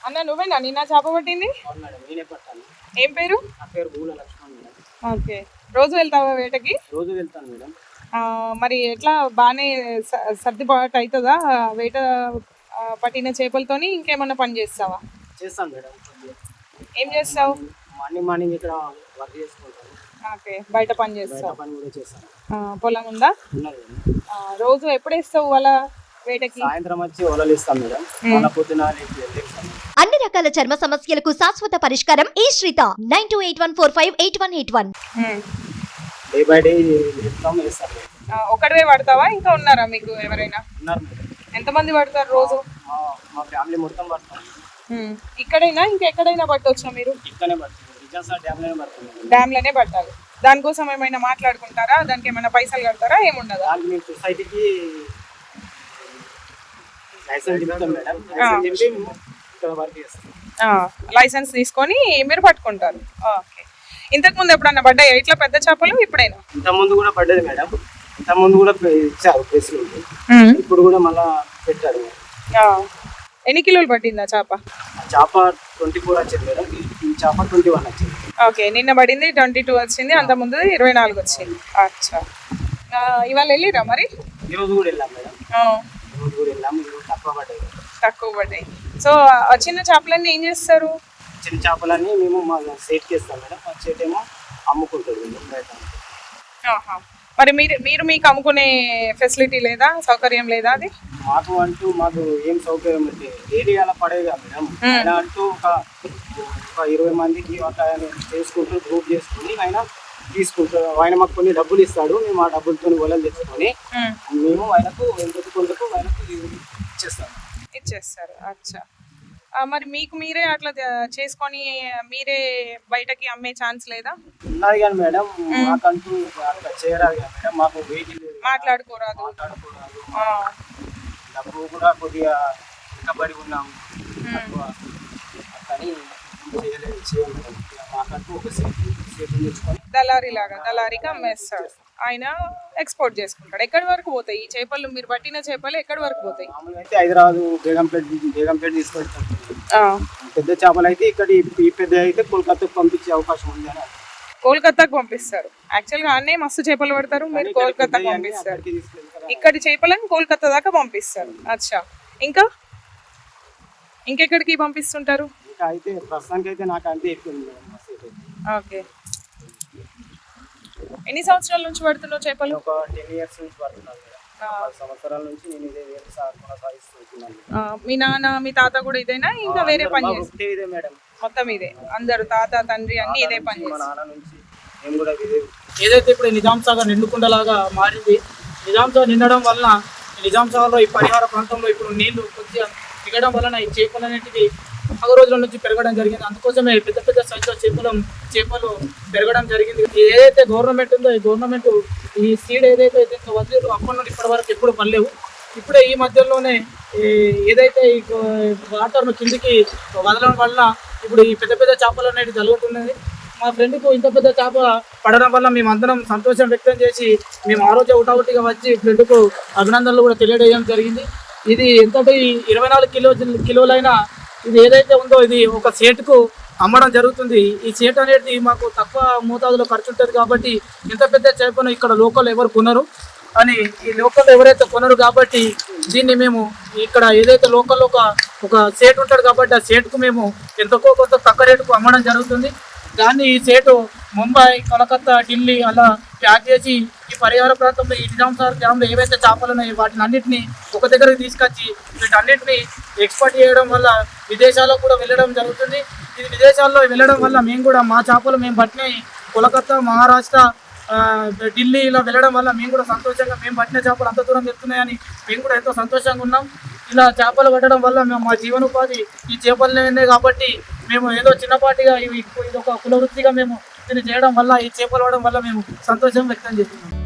అన్న నువ్వేనా నిన్న చేప పట్టింది? అవును మేడం, నేనే పట్టాను. ఏం పేరు? నా పేరు గూల లక్ష్మణ్ మేడం. ఓకే. రోజు వెళ్తావా వేటకి? రోజు వెళ్తాను మేడం. మరి ఎట్లా బాగానే సర్దుబాటు అవుతుందా వేట పట్టిన చేపలతోని? ఇంకేమన్నా పని చేస్తావా? చేస్తాను మేడం. ఏం చేస్తావు? మార్నింగ్ మార్నింగ్ ఇక్కడ వర్క్ చేసుకుంటాను. ఓకే, బయట పని బయట చేస్తావు. పని కూడా చేస్తాను. పొలం ఉందా? ఉన్నది మేడం. రోజు ఎప్పుడు వేస్తావు వాళ్ళ వేటకి? సాయంత్రం వచ్చి వలలు ఇస్తాం మేడం. మన పొద్దున లేస్తాం. అన్ని రకాల చర్మ సమస్యలకు శాశ్వత పరిష్కారం ఈ శ్రీత 9281458181. డే బై డే వెళ్తాం, వేస్తాం మేడం. ఒకటివే పడతావా? ఇంకా ఉన్నారా మీకు ఎవరైనా? ఉన్నారు మేడం. ఎంతమంది పడతారు రోజు? మా ఫ్యామిలీ మొత్తం పడతాం. ఇక్కడైనా ఇంకెక్కడైనా పట్టవచ్చా మీరు? ఇక్కడనే పడతాం, రిజర్వ్ డ్యామ్లోనే పడతాం. డ్యామ్లోనే పట్టాలి. దానికోసం ఏమైనా మాట్లాడుకుంటారా? దానికి ఏమైనా పైసలు కడతారా? ఏముండదా? దానికి మేము సొసైటీకి లైసెన్స్ ఇస్తాం మేడం. లైసెన్స్ ఇచ్చి ఇక్కడ వర్క్ చేస్తాం. లైసెన్స్ తీసుకొని మీరు పట్టుకుంటారు. ఓకే. ఇంతకు ముందు ఎప్పుడన్నా పడ్డాయా ఇట్లా పెద్ద చేపలు? ఇప్పుడైనా? ఇంత ముందు కూడా పడ్డది మేడం. ఇంత ముందు కూడా ఇచ్చారు ప్రెస్లు. ఇప్పుడు కూడా మళ్ళా పెట్టారు. ఎన్ని కిలోలు పట్టిందా చేప? చేప 24 వచ్చింది మేడం. ఈ చేప 21 వచ్చింది. ఓకే, నిన్న పడింది 22 వచ్చింది, అంత ముందు 24 వచ్చింది. అచ్చా, ఇవాళ వెళ్ళిరా మరి? ఈరోజు కూడా వెళ్ళాం మేడం. ఈరోజు కూడా వెళ్ళాము. ఈరోజు తక్కువ పడ్డాయి. సో ఆ చిన్న చేపలన్నీ ఏం చేస్తారు? చిన్న చేపలన్నీ మేము మా సేట్కి వేస్తాం మేడం. మా సేట్ ఏమో అమ్ముకుంటుంది బయట. మరి మీరు మీకు అమ్ముకునే ఫెసిలిటీ లేదా, సౌకర్యం లేదా? అది మాకు ఏం సౌకర్యం అంటే ఏరియాలో పడేగా మేడం. ఆయన అంటూ ఒక 20 మందికి అట్లా చేసుకుంటూ గ్రూప్ చేసుకుని ఆయన తీసుకుంటాడు. ఆయన మాకు కొన్ని డబ్బులు ఇస్తాడు. మేము ఆ డబ్బులతో వలలు తెచ్చుకొని మేము ఆయనకు కొంతకు ఆయనకు ఇచ్చేస్తారు. అచ్చా, మరి మీకు మీరే అట్లా చేసుకొని మీరే బయటకి అమ్మే ఛాన్స్ లేదా? ఉన్నది కానీ మేడం, మాకంటూ అట్లా చేయరాదు కదా మేడం. మాకు వెహికల్ మాట్లాడుకోరాదు. డబ్బు కూడా కొద్దిగా వెనకబడి ఉన్నాము. కానీ చేయలేదు మేడం. మాకంటూ ఒక సేపు తెచ్చుకొని దళారీకి అమ్మేస్తాడు. ఆయన ఎక్స్పోర్ట్ చేసుకుంటాడు. ఎక్కడి వరకు పోతాయి ఈ చేపలు? మీరు పట్టిన చేపలు ఎక్కడి వరకు పోతాయి? మామూలుగా అయితే హైదరాబాద్ బేగంపేట తీసుకెళ్తాం. పెద్ద చేపలు అయితే ఇక్కడ ఈ పెద్ద అయితే కోల్కతాకు పంపించే అవకాశం ఉంది అని. కోల్కతాకు పంపిస్తారు. యాక్చువల్గా అన్నే మస్తు చేపలు పడతారు, మీరు కోల్కతాకు పంపిస్తారు. ఇక్కడి చేపలను కోల్కతా దాకా పంపిస్తారు. అచ్చా, ఇంకెక్కడికి పంపిస్తుంటారు? ఇంకా అయితే ప్రస్తుతానికి అయితే నాకు అంతే ఎక్కువ. ఓకే. ఎన్ని సంవత్సరాల నుంచి పడుతున్నావు చేపలు? ఒక 10 years నుంచి పడుతున్నాను. 10 సంవత్సరాల నుంచి నేను ఇదే కొనసాగిస్తున్నాను. మీ నాన్న మీ తాత కూడా ఇదేనా? ఇంకా వేరే పని చేస్తారు? ఇదే మేడం, మొత్తం ఇదే. అందరు తాత తండ్రి అన్ని ఇదే పని చేస్తారు. మా నాన్న నుంచి నేను కూడా ఇదే. ఏదైతే ఇప్పుడు నిజాం సాగర్ నిండుకుండలాగా మారింది, నిజాం సాగర్ నిండడం వలన నిజాం సాగర్లో ఈ పరిహార ప్రాంతంలో ఇప్పుడు నీళ్లు కొద్దిగా దిగడం వలన ఈ చేపలు అనేటివి పగ రోజుల నుంచి పెరగడం జరిగింది. అందుకోసమే పెద్ద పెద్ద సైజులో చేపలు పెరగడం జరిగింది. ఏదైతే గవర్నమెంట్ ఉందో ఈ గవర్నమెంట్ ఈ సీడ్ ఏదైతే వదిలేదో అప్పటి నుండి ఇప్పటి వరకు ఎప్పుడు పడలేవు. ఇప్పుడే ఈ మధ్యలోనే ఏదైతే ఈ వాటర్ను కిందికి వదలడం వల్ల ఇప్పుడు ఈ పెద్ద పెద్ద చేపలు అనేవి జరుగుతున్నది. మా ఫ్రెండ్కు ఇంత పెద్ద చేప పడడం వల్ల మేము అందరం సంతోషం వ్యక్తం చేసి మేము ఆ రోజే ఒకటిగా వచ్చి ఫ్రెండ్కు అభినందనలు కూడా తెలియజేయడం జరిగింది. ఇది ఎంతటి 24 కిలోలైనా ఇది ఏదైతే ఉందో ఇది ఒక సేటుకు అమ్మడం జరుగుతుంది. ఈ సేట్ అనేది మాకు తక్కువ మోతాదులో ఖర్చు ఉంటుంది కాబట్టి ఇంత పెద్ద చేపను ఇక్కడ లోకల్ ఎవరు కొనరు అని, ఈ లోకల్ ఎవరైతే కొనరు కాబట్టి దీన్ని మేము ఇక్కడ ఏదైతే లోకల్లో ఒక సేట్ ఉంటాడు కాబట్టి ఆ సేట్కు మేము ఎంతకో కొంత తక్కువ రేటుకు అమ్మడం జరుగుతుంది. దాన్ని ఈ సేటు ముంబై, కలకత్తా, ఢిల్లీ అలా ప్యాక్ చేసి ఈ పరిహార ప్రాంతంలో ఈ నిజాం సాగర్ డ్యాంలో ఏవైతే చేపలు ఉన్నాయో వాటిని అన్నింటినీ ఒక దగ్గరికి తీసుకొచ్చి వీటన్నిటిని ఎక్స్పోర్ట్ చేయడం వల్ల విదేశాలకు కూడా వెళ్ళడం జరుగుతుంది. ఇది విదేశాల్లో వెళ్ళడం వల్ల మేము కూడా మా చేపలు మేము పట్టినాయి కోలకత్తా, మహారాష్ట్ర, ఢిల్లీ ఇలా వెళ్ళడం వల్ల మేము కూడా సంతోషంగా మేము పట్టిన చేపలు అంత దూరం వెళ్తున్నాయని మేము కూడా ఎంతో సంతోషంగా ఉన్నాం. ఇలా చేపలు పట్టడం వల్ల మేము మా జీవనోపాధి ఈ చేపలనే కాబట్టి మేము ఏదో చిన్నపాటిగా ఇది ఒక కులవృత్తిగా మేము దీన్ని చేయడం వల్ల ఈ చేపలు పడడం వల్ల మేము సంతోషం వ్యక్తం చేస్తున్నాం.